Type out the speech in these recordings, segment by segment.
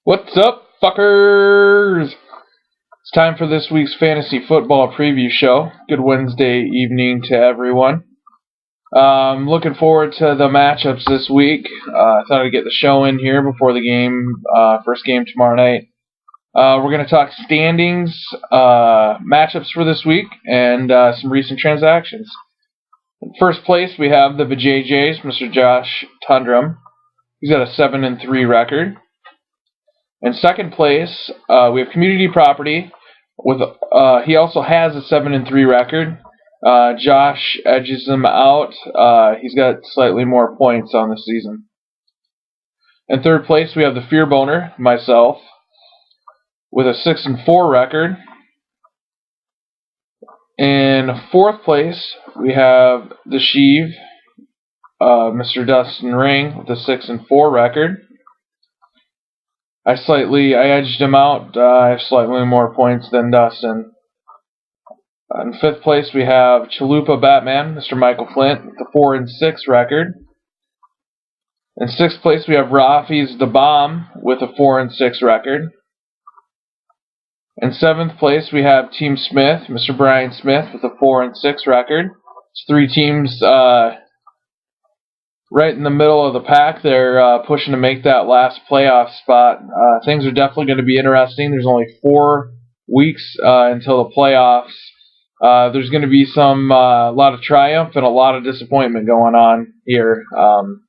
What's up, fuckers? It's time for this week's fantasy football preview show. Good Wednesday evening to everyone. Looking forward to the matchups this week. I thought I'd get the show in here before the game, first game tomorrow night. We're going to talk standings, matchups for this week, and some recent transactions. In first place, we have the VJJs, Mr. Josh Tundrum. He's got a 7-3 record. In second place, we have Community Property. He also has a 7-3 record. Josh edges him out. He's got slightly more points on the season. In third place, we have the Fear Boner, myself, with a 6-4 record. In fourth place, we have the Sheev, Mr. Dustin Ring, with a 6-4 record. I edged him out. I have slightly more points than Dustin. In fifth place, we have Chalupa Batman, Mr. Michael Flint, with a 4-6 record. In sixth place, we have Rafi's The Bomb, with a 4-6 record. In seventh place, we have Team Smith, Mr. Brian Smith, with a 4-6 record. It's three teams right in the middle of the pack. They're pushing to make that last playoff spot. Things are definitely going to be interesting. There's only 4 weeks until the playoffs. There's going to be a lot of triumph and a lot of disappointment going on here. I'm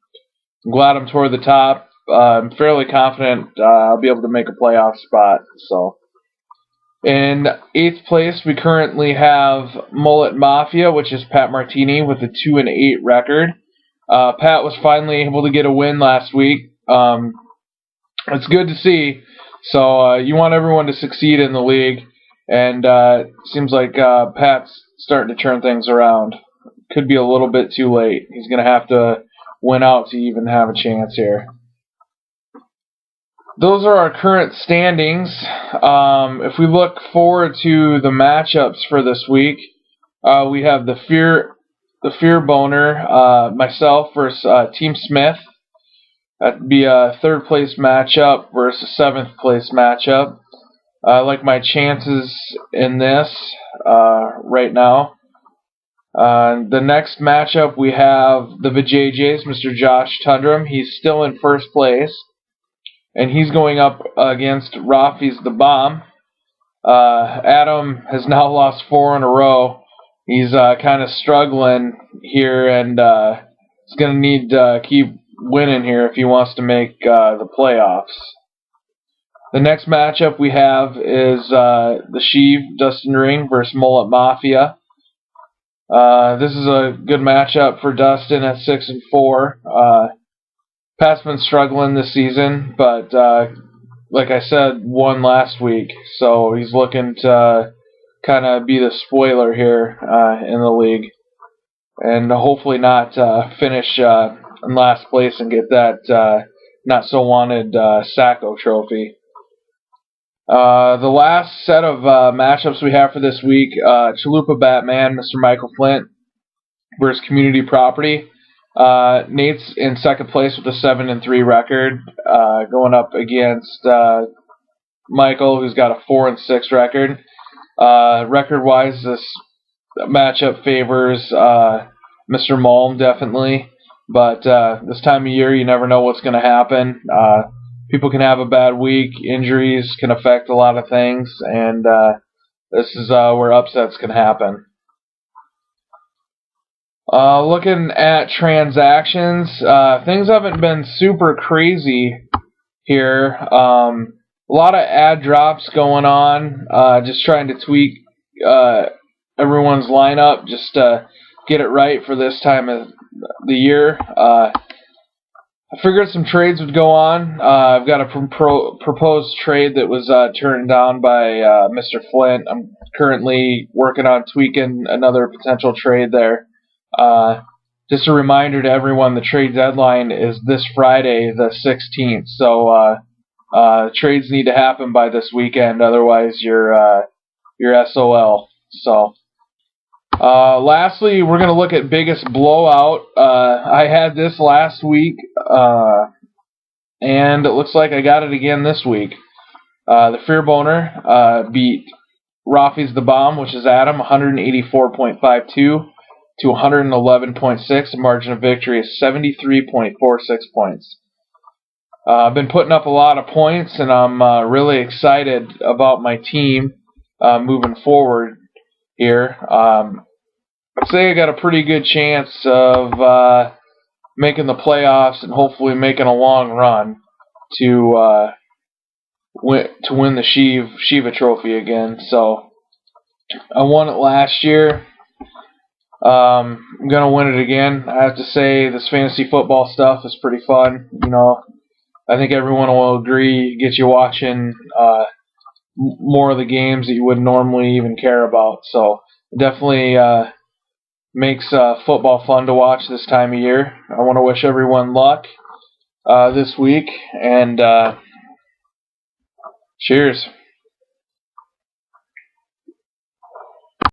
glad I'm toward the top. I'm fairly confident I'll be able to make a playoff spot. So, in 8th place, we currently have Mullet Mafia, which is Pat Martini, with a 2-8 record. Pat was finally able to get a win last week. It's good to see. So you want everyone to succeed in the league, and it seems like Pat's starting to turn things around. Could be a little bit too late. He's going to have to win out to even have a chance here. Those are our current standings. If we look forward to the matchups for this week, we have the Fear Boner, myself versus Team Smith. That'd be a 3rd place matchup versus a 7th place matchup. I like my chances in this right now. The next matchup, we have the VJJs, Mr. Josh Tundrum. He's still in 1st place, and he's going up against Rafi's The Bomb. Adam has now lost 4 in a row. He's kind of struggling here, and he's going to need to keep winning here if he wants to make the playoffs. The next matchup we have is the Sheev, Dustin Ring, versus Mullet Mafia. This is a good matchup for Dustin at 6-4. Pat's been struggling this season, but like I said, won last week, so he's looking to kind of be the spoiler here in the league, and hopefully not finish in last place and get that not so wanted Sacco trophy. The last set of matchups we have for this week, Chalupa Batman, Mr. Michael Flint versus Community Property. Nate's in 2nd place with a 7-3 record, going up against Michael, who's got a 4-6 record. Record-wise, this matchup favors Mr. Malm, definitely. But this time of year, you never know what's going to happen. People can have a bad week. Injuries can affect a lot of things. And this is where upsets can happen. Looking at transactions, things haven't been super crazy here. A lot of ad drops going on, just trying to tweak everyone's lineup just to get it right for this time of the year. I figured some trades would go on. I've got a proposed trade that was turned down by Mr. Flint. I'm currently working on tweaking another potential trade there. Just a reminder to everyone, the trade deadline is this Friday, the 16th, so trades need to happen by this weekend, otherwise you're SOL. So, lastly, we're going to look at biggest blowout. I had this last week. and it looks like I got it again this week. The Fear Boner beat Rafi's The Bomb, which is Adam, 184.52 to 111.6. The margin of victory is 73.46 points. I've been putting up a lot of points, and I'm really excited about my team moving forward here. I'd say I got a pretty good chance of making the playoffs and hopefully making a long run to win the Shiva Trophy again. So I won it last year. I'm gonna win it again. I have to say this fantasy football stuff is pretty fun. I think everyone will agree. It gets you watching more of the games that you wouldn't normally even care about. So it definitely makes football fun to watch this time of year. I want to wish everyone luck this week, and cheers.